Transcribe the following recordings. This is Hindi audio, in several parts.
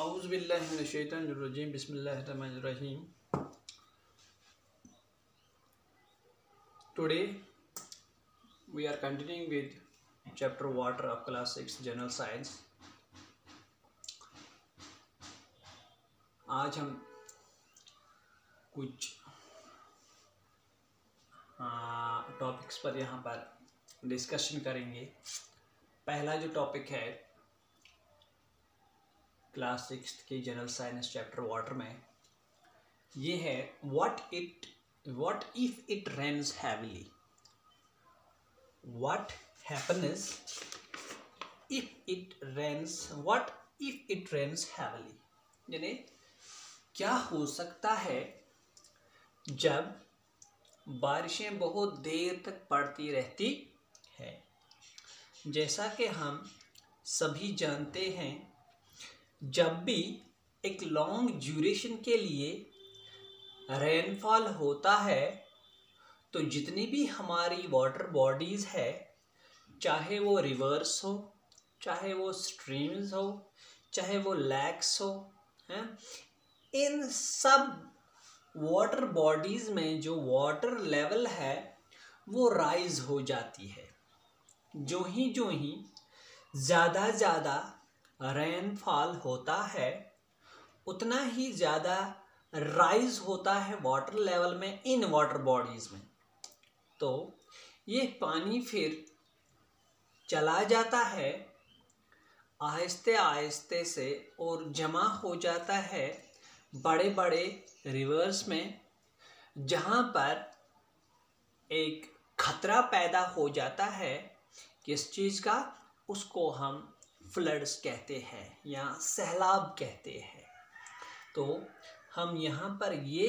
औज़ुबिल्लाहिमिनश्शैतानिर्रजीम बिस्मिल्लाहिर्रहमानिर्रहीम। Today we are continuing with chapter water of class 6 general science. आज हम कुछ टॉपिक्स पर यहाँ पर डिस्कशन करेंगे। पहला जो टॉपिक है क्लास 6 के जनरल साइंस चैप्टर वाटर में, ये है what if it rains heavily. What happens if it rains? What if it rains heavily? यानी क्या हो सकता है जब बारिशें बहुत देर तक पड़ती रहती है। जैसा कि हम सभी जानते हैं, जब भी एक लॉन्ग ड्यूरेशन के लिए रेनफॉल होता है तो जितनी भी हमारी वाटर बॉडीज़ है, चाहे वो रिवर्स हो, चाहे वो स्ट्रीम्स हो, चाहे वो लैक्स हो, हैं, इन सब वाटर बॉडीज़ में जो वाटर लेवल है वो राइज हो जाती है। जो ही ज़्यादा रेनफॉल होता है उतना ही ज़्यादा राइज होता है वाटर लेवल में इन वाटर बॉडीज़ में। तो ये पानी फिर चला जाता है आहिस्ते आहिस्ते से और जमा हो जाता है बड़े बड़े रिवर्स में, जहाँ पर एक खतरा पैदा हो जाता है। किस चीज़ का? उसको हम फ्लड्स कहते हैं या सैलाब कहते हैं। तो हम यहाँ पर ये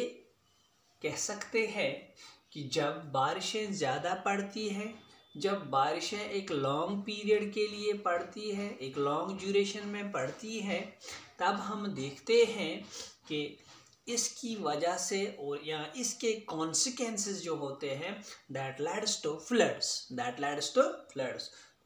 कह सकते हैं कि जब बारिशें ज़्यादा पड़ती हैं, जब बारिशें एक लॉन्ग पीरियड के लिए पड़ती है, एक लॉन्ग ड्यूरेशन में पड़ती है, तब हम देखते हैं कि इसकी वजह से और या इसके कॉन्सिक्वेंसेस जो होते हैं दैट लीड्स टू फ्लड्स।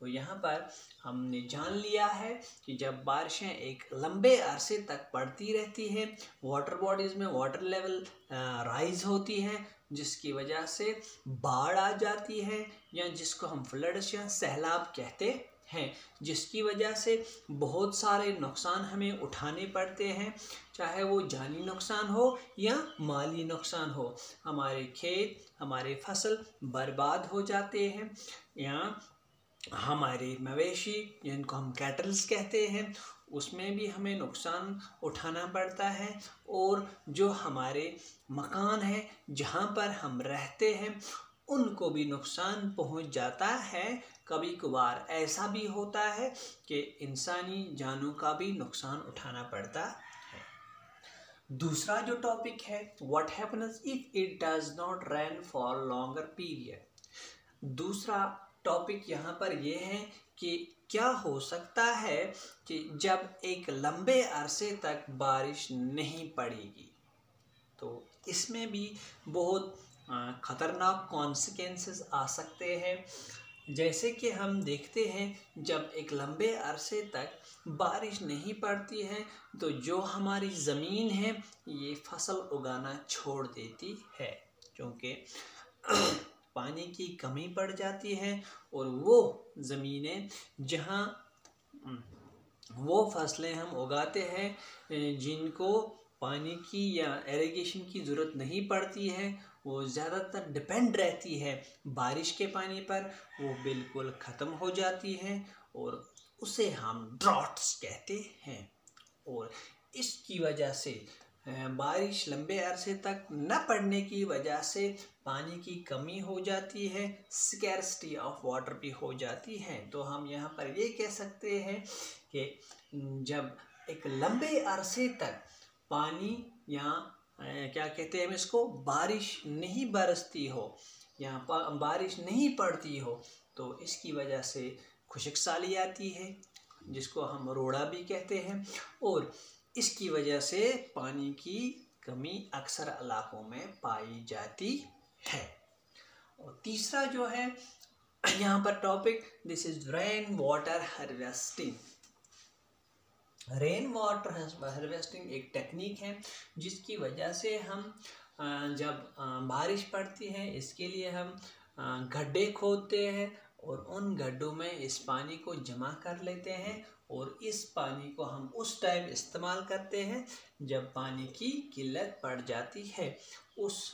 तो यहाँ पर हमने जान लिया है कि जब बारिशें एक लंबे अरसे तक पड़ती रहती हैं, वाटर बॉडीज़ में वाटर लेवल राइज होती है, जिसकी वजह से बाढ़ आ जाती है या जिसको हम फ्लड्स या सैलाब कहते हैं, जिसकी वजह से बहुत सारे नुकसान हमें उठाने पड़ते हैं, चाहे वो जानी नुकसान हो या माली नुकसान हो। हमारे खेत, हमारे फसल बर्बाद हो जाते हैं, या हमारे मवेशी जिनको हम कैटल्स कहते हैं उसमें भी हमें नुकसान उठाना पड़ता है, और जो हमारे मकान हैं जहाँ पर हम रहते हैं उनको भी नुकसान पहुँच जाता है। कभी कभार ऐसा भी होता है कि इंसानी जानों का भी नुकसान उठाना पड़ता है। दूसरा जो टॉपिक है what happens if it does not rain for longer period. दूसरा टॉपिक यहाँ पर यह है कि क्या हो सकता है कि जब एक लंबे अरसे तक बारिश नहीं पड़ेगी, तो इसमें भी बहुत ख़तरनाक कॉन्सिक्वेंसेस आ सकते हैं। जैसे कि हम देखते हैं जब एक लंबे अरसे तक बारिश नहीं पड़ती है तो जो हमारी ज़मीन है ये फसल उगाना छोड़ देती है, क्योंकि पानी की कमी पड़ जाती है, और वो ज़मीनें जहाँ वो फसलें हम उगाते हैं जिनको पानी की या इरिगेशन की ज़रूरत नहीं पड़ती है, वो ज़्यादातर डिपेंड रहती है बारिश के पानी पर, वो बिल्कुल ख़त्म हो जाती हैं और उसे हम ड्रॉट्स कहते हैं। और इसकी वजह से बारिश लंबे अरसे तक न पड़ने की वजह से पानी की कमी हो जाती है, स्कैर्सिटी ऑफ वाटर भी हो जाती है। तो हम यहाँ पर ये कह सकते हैं कि जब एक लंबे अरसे तक पानी या क्या कहते हैं हम इसको, बारिश नहीं बरसती हो या बारिश नहीं पड़ती हो, तो इसकी वजह से खुशकसाली आती है, जिसको हम रोड़ा भी कहते हैं, और इसकी वजह से पानी की कमी अक्सर इलाकों में पाई जाती है। और तीसरा जो है यहाँ पर topic, this is rain water harvesting. Rain water harvesting एक टेक्निक है जिसकी वजह से हम जब बारिश पड़ती है इसके लिए हम गड्ढे खोदते हैं और उन गड्ढों में इस पानी को जमा कर लेते हैं और इस पानी को हम उस टाइम इस्तेमाल करते हैं जब पानी की किल्लत पड़ जाती है। उस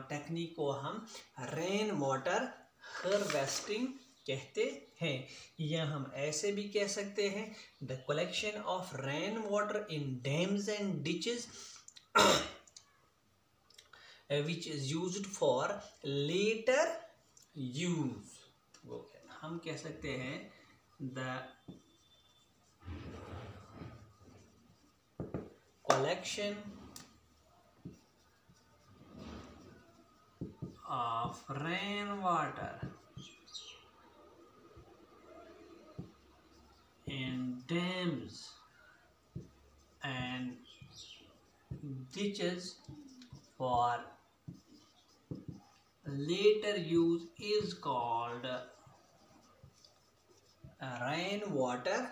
टेक्निक को हम रेन वाटर हार्वेस्टिंग कहते हैं, या हम ऐसे भी कह सकते हैं the collection of rain water in dams and ditches which is used for later use। वो हम कह सकते हैं the collection of rainwater in dams and ditches for later use is called rain water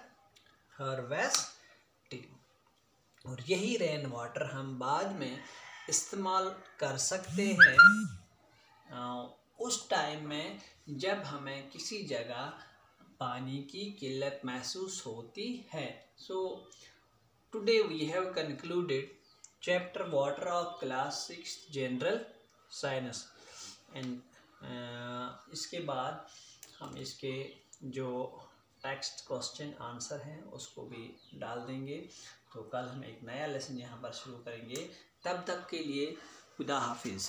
harvesting. और यही रेन वाटर हम बाद में इस्तेमाल कर सकते हैं उस टाइम में जब हमें किसी जगह पानी की किल्लत महसूस होती है। So today we have concluded chapter water of class 6 general science and इसके बाद हम इसके जो टेक्स्ट क्वेश्चन आंसर हैं उसको भी डाल देंगे। तो कल हम एक नया लेसन यहाँ पर शुरू करेंगे। तब तक के लिए खुदा हाफिज़।